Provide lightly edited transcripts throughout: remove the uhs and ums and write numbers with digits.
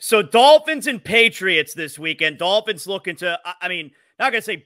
So Dolphins and Patriots this weekend. Dolphins looking to, I mean, not going to say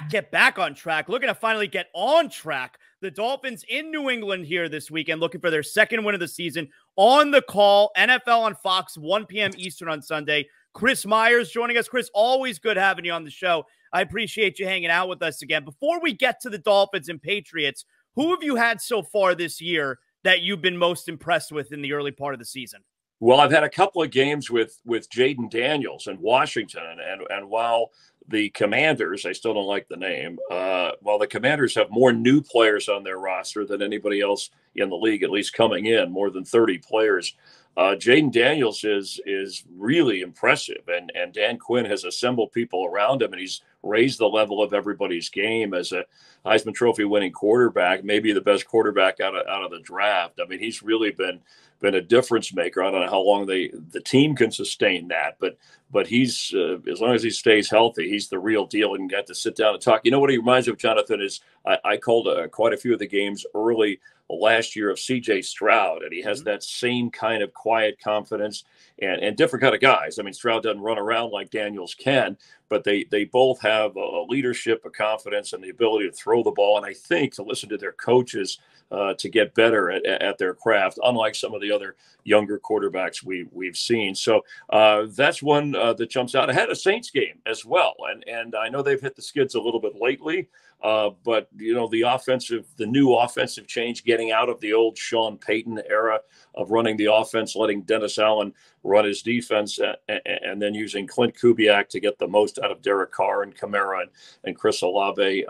get back on track, looking to finally get on track. The Dolphins in New England here this weekend, looking for their second win of the season. On the call, NFL on Fox, 1 p.m. Eastern on Sunday. Chris Myers joining us. Chris, always good having you on the show. I appreciate you hanging out with us again. Before we get to the Dolphins and Patriots, who have you had so far this year that you've been most impressed with in the early part of the season? Well, I've had a couple of games with Jaden Daniels in Washington, and while the Commanders, I still don't like the name, while the Commanders have more new players on their roster than anybody else in the league, at least coming in, more than 30 players, Jaden Daniels is really impressive, and Dan Quinn has assembled people around him, and he's raised the level of everybody's game as a Heisman Trophy winning quarterback, maybe the best quarterback out of the draft. I mean, he's really been a difference maker. I don't know how long the team can sustain that, but he's as long as he stays healthy, he's the real deal, and got to sit down and talk. You know what he reminds me of, Jonathan, is I called quite a few of the games early last year of C.J. Stroud, and he has that same kind of quiet confidence and different kind of guys. I mean, Stroud doesn't run around like Daniels can, but they both have a leadership, a confidence, and the ability to throw the ball, and I think to listen to their coaches to get better at their craft, unlike some of the other younger quarterbacks we've seen. So that's one that jumps out. I had a Saints game as well, and I know they've hit the skids a little bit lately, but you know, the new offensive change, getting out of the old Sean Payton era of running the offense, letting Dennis Allen run his defense, and then using Clint Kubiak to get the most out of Derek Carr and Kamara and Chris Olave.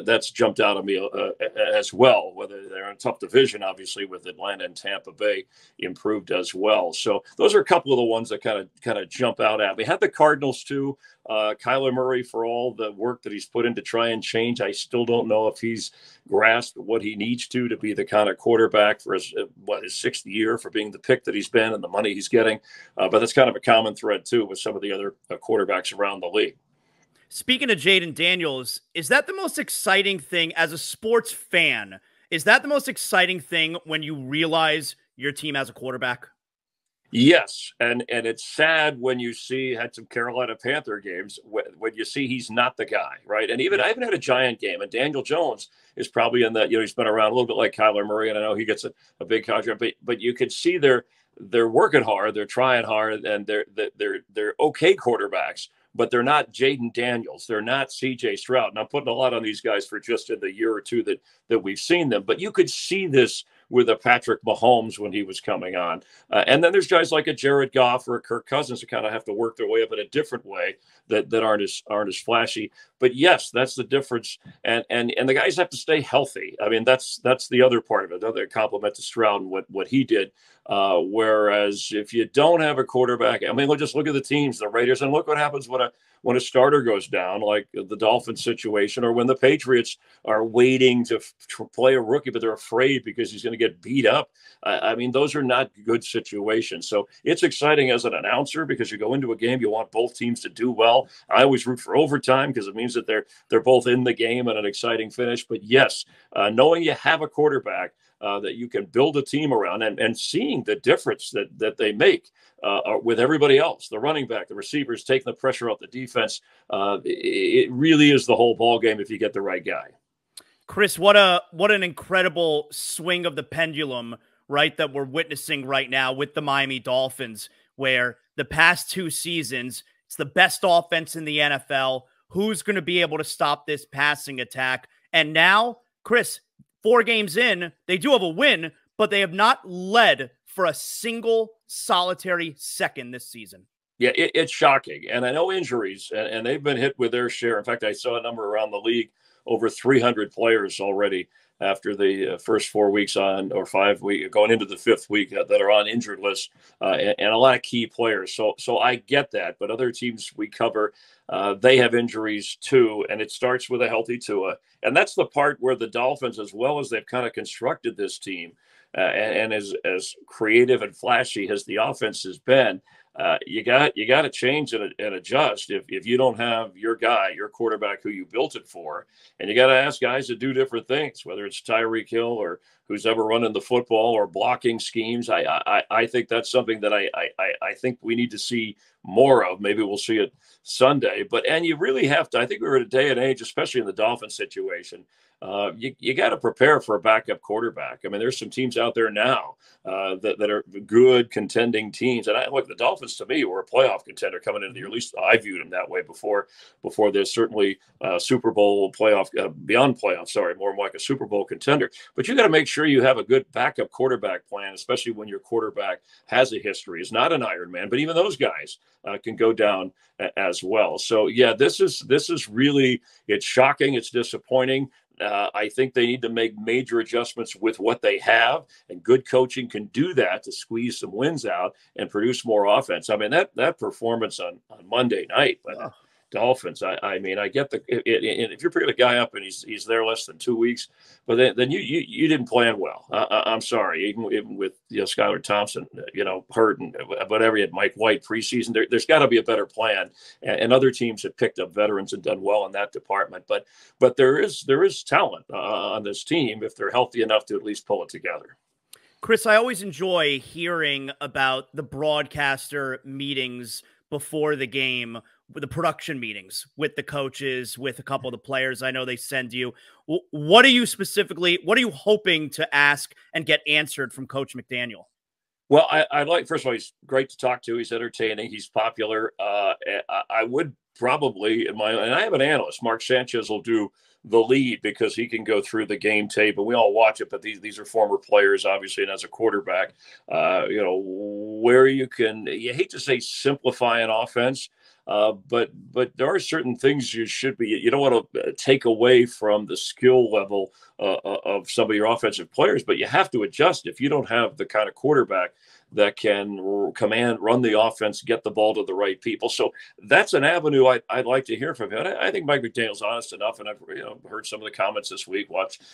That's jumped out of me as well, whether they're in a tough division, obviously, with Atlanta and Tampa Bay improved as well. So those are a couple of the ones that kind of jump out at me. Had the Cardinals too. Kyler Murray, for all the work that he's put in to try and change, I still don't know if he's grasped what he needs to be the kind of quarterback for his sixth year, for being the pick that he's been and the money he's getting. But that's kind of a common thread too with some of the other quarterbacks around the league. Speaking of Jaden Daniels, is that the most exciting thing as a sports fan? Is that the most exciting thing when you realize your team has a quarterback? Yes, and it's sad when you had some Carolina Panther games when you see he's not the guy, right? And even I haven't had a Giant game, and Daniel Jones is probably in that. You know, he's been around a little bit like Kyler Murray, and I know he gets a big contract, but you could see they're working hard, they're trying hard, and they're okay quarterbacks, but they're not Jaden Daniels, they're not C.J. Stroud. And I'm putting a lot on these guys for just in the year or two that we've seen them, but you could see this with a Patrick Mahomes when he was coming on. And then there's guys like a Jared Goff or a Kirk Cousins who kind of have to work their way up in a different way that aren't as flashy. But yes, that's the difference. And the guys have to stay healthy. I mean, that's the other part of it, another compliment to Stroud and what he did. Whereas if you don't have a quarterback, I mean, just look at the teams, the Raiders, and look what happens when a starter goes down, like the Dolphins situation, or when the Patriots are waiting to play a rookie, but they're afraid because he's going to get beat up. I mean, those are not good situations. So it's exciting as an announcer because you go into a game, you want both teams to do well. I always root for overtime because it means that they're both in the game and an exciting finish. But yes, knowing you have a quarterback that you can build a team around, and seeing the difference that they make with everybody else, the running back, the receivers, taking the pressure off the defense. It really is the whole ball game if you get the right guy. Chris, what an incredible swing of the pendulum, right, that we're witnessing right now with the Miami Dolphins, where the past two seasons, it's the best offense in the NFL. Who's going to be able to stop this passing attack? And now, Chris, 4 games in, they do have a win, but they have not led for a single solitary second this season. Yeah, it's shocking. And I know injuries, and they've been hit with their share. In fact, I saw a number around the league, over 300 players already after the first 4 weeks on, or 5 weeks, going into the 5th week that are on injured lists, and a lot of key players. So I get that, but other teams we cover, they have injuries too, and it starts with a healthy Tua. And that's the part where the Dolphins, as well as they've kind of constructed this team, and as creative and flashy as the offense has been, you got to change and adjust if you don't have your guy, your quarterback who you built it for. And you got to ask guys to do different things, whether it's Tyreek Hill who's ever running the football or blocking schemes. I think that's something that I think we need to see more of. Maybe we'll see it Sunday, and you really have to. I think we're at a day and age, especially in the Dolphins situation. You got to prepare for a backup quarterback. I mean, there's some teams out there now that are good contending teams. And look, the Dolphins to me were a playoff contender coming into the year. At least I viewed them that way before this. Certainly Super Bowl playoff, beyond playoff, sorry, more like a Super Bowl contender. But you got to make sure you have a good backup quarterback plan, especially when your quarterback has a history. Is not an Iron Man, but even those guys can go down as well. So yeah, this is really, it's shocking. It's disappointing. I think they need to make major adjustments with what they have, and good coaching can do that to squeeze some wins out and produce more offense. I mean, that performance on Monday night by the Dolphins, I mean, I get if you're picking a guy up and he's there less than 2 weeks, but then you didn't plan well. I'm sorry, even with Skylar Thompson, hurt and whatever. You had Mike White preseason. There's got to be a better plan, and other teams have picked up veterans and done well in that department. But there is talent on this team if they're healthy enough to at least pull it together. Chris, I always enjoy hearing about the broadcaster meetings before the game, the production meetings with the coaches, with a couple of the players I know they send you. What are you hoping to ask and get answered from Coach McDaniel? Well, I like, first of all, he's great to talk to. He's entertaining. He's popular. I would probably, and I have an analyst, Mark Sanchez, will do the lead because he can go through the game tape and we all watch it. But these are former players, obviously, and as a quarterback, where you hate to say simplify an offense, but there are certain things you don't want to take away from the skill level of some of your offensive players, but you have to adjust if you don't have the kind of quarterback that can run the offense, get the ball to the right people. So that's an avenue I'd like to hear from him. I think Mike McDaniel's honest enough, and I've heard some of the comments this week,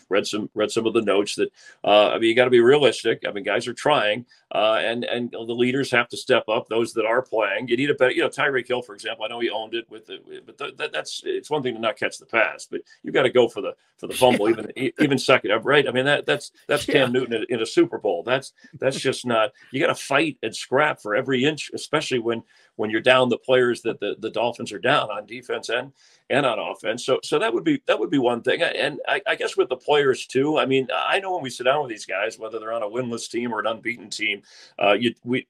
read some of the notes that you got to be realistic. I mean, guys are trying, and the leaders have to step up. Those that are playing, you need a better. Tyreek Hill, for example, I know he owned it but it's one thing to not catch the pass, but you got to go for the fumble, even second up, right? I mean that's Cam Newton in a Super Bowl. That's just not. You got to fight and scrap for every inch, especially when you're down the players that the Dolphins are down on defense and on offense. So that would be one thing. And I guess with the players too, I mean, I know when we sit down with these guys, whether they're on a winless team or an unbeaten team,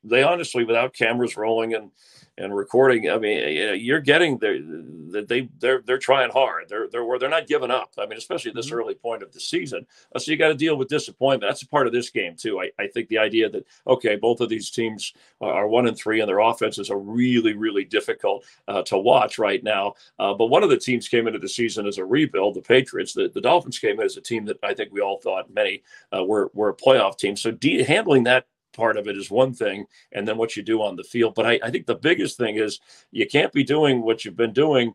they honestly, without cameras rolling and recording, I mean, you're getting they're trying hard. They're not giving up. I mean, especially at this early point of the season. So you got to deal with disappointment. That's a part of this game too. I think the idea that, okay, both of these teams are 1-3 and their offenses are really, really difficult to watch right now. But one of the teams came into the season as a rebuild, the Patriots. The Dolphins came in as a team that I think we all thought many were a playoff team. So handling that part of it is one thing, and then what you do on the field. But I think the biggest thing is you can't be doing what you've been doing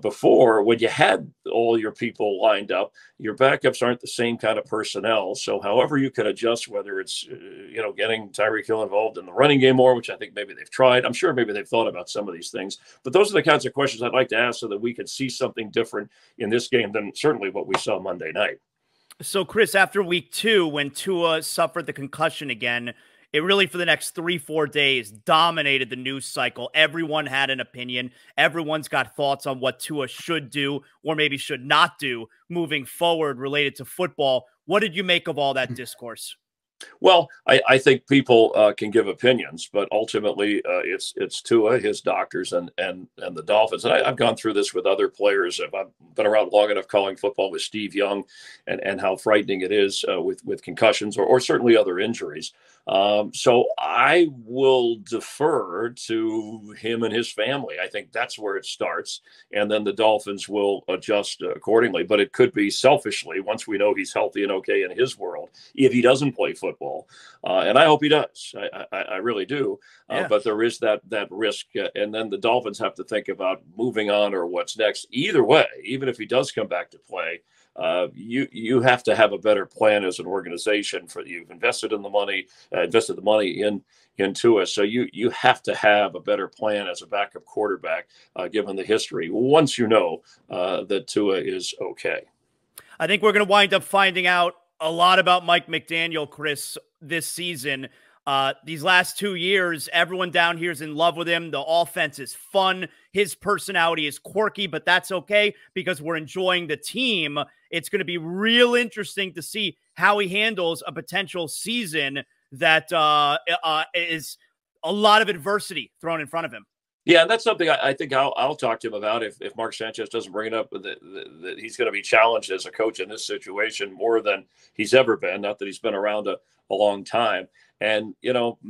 before when you had all your people lined up. Your backups aren't the same kind of personnel. So however you can adjust, whether it's, getting Tyreek Hill involved in the running game more, which I think maybe they've tried. I'm sure maybe they've thought about some of these things. But those are the kinds of questions I'd like to ask so that we can see something different in this game than certainly what we saw Monday night. So, Chris, after week 2, when Tua suffered the concussion again, it really, for the next 3-4 days, dominated the news cycle. Everyone had an opinion. Everyone's got thoughts on what Tua should do or maybe should not do moving forward related to football. What did you make of all that discourse? Well, I think people can give opinions, but ultimately it's Tua, his doctors, and the Dolphins. And I've gone through this with other players. I've been around long enough calling football with Steve Young and how frightening it is with concussions or certainly other injuries. So I will defer to him and his family. I think that's where it starts. And then the Dolphins will adjust accordingly. But it could be selfishly, once we know he's healthy and okay in his world, if he doesn't play football. And I hope he does. I really do. Yeah. But there is that risk. And then the Dolphins have to think about moving on or what's next. Either way, even if he does come back to play, you have to have a better plan as an organization. You've invested the money into us. So you have to have a better plan as a backup quarterback, given the history, once you know that Tua is okay. I think we're going to wind up finding out a lot about Mike McDaniel, Chris, this season. These last 2 years, everyone down here is in love with him. The offense is fun. His personality is quirky, but that's okay because we're enjoying the team. It's going to be real interesting to see how he handles a potential season that is a lot of adversity thrown in front of him. Yeah, that's something I think I'll talk to him about if Mark Sanchez doesn't bring it up, that he's going to be challenged as a coach in this situation more than he's ever been. Not that he's been around a long time. And, you know,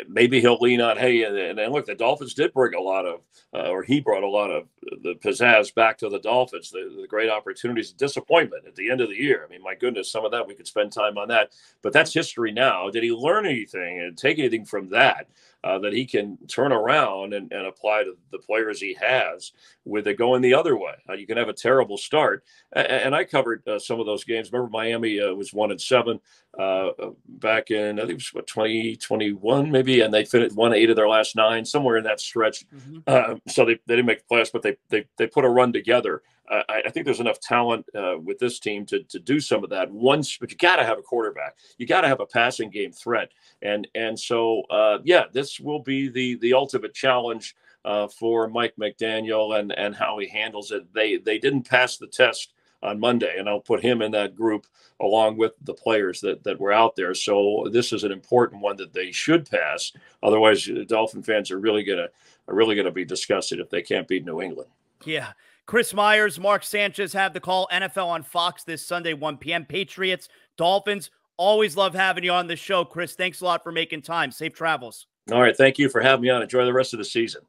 maybe he'll lean on, hey, and look, the Dolphins did bring a lot of, or he brought a lot of the pizzazz back to the Dolphins, the great opportunities, disappointment at the end of the year. I mean, my goodness, some of that, we could spend time on that. But that's history now. Did he learn anything and take anything from that? That he can turn around and apply to the players he has with it going the other way. You can have a terrible start. And I covered some of those games. Remember Miami was 1-7 back in, I think it was what, 2021 maybe, and they won 8 of their last 9, somewhere in that stretch. So they didn't make the playoffs, but they put a run together. I think there's enough talent with this team to do some of that. But you got to have a quarterback. You got to have a passing game threat. And so, yeah, this will be the ultimate challenge for Mike McDaniel and how he handles it. They didn't pass the test on Monday, and I'll put him in that group along with the players that were out there. So this is an important one that they should pass. Otherwise, Dolphin fans are really gonna be disgusted if they can't beat New England. Yeah. Chris Myers, Mark Sanchez have the call. NFL on Fox this Sunday, 1 p.m. Patriots, Dolphins. Always love having you on the show, Chris. Thanks a lot for making time. Safe travels. All right. Thank you for having me on. Enjoy the rest of the season.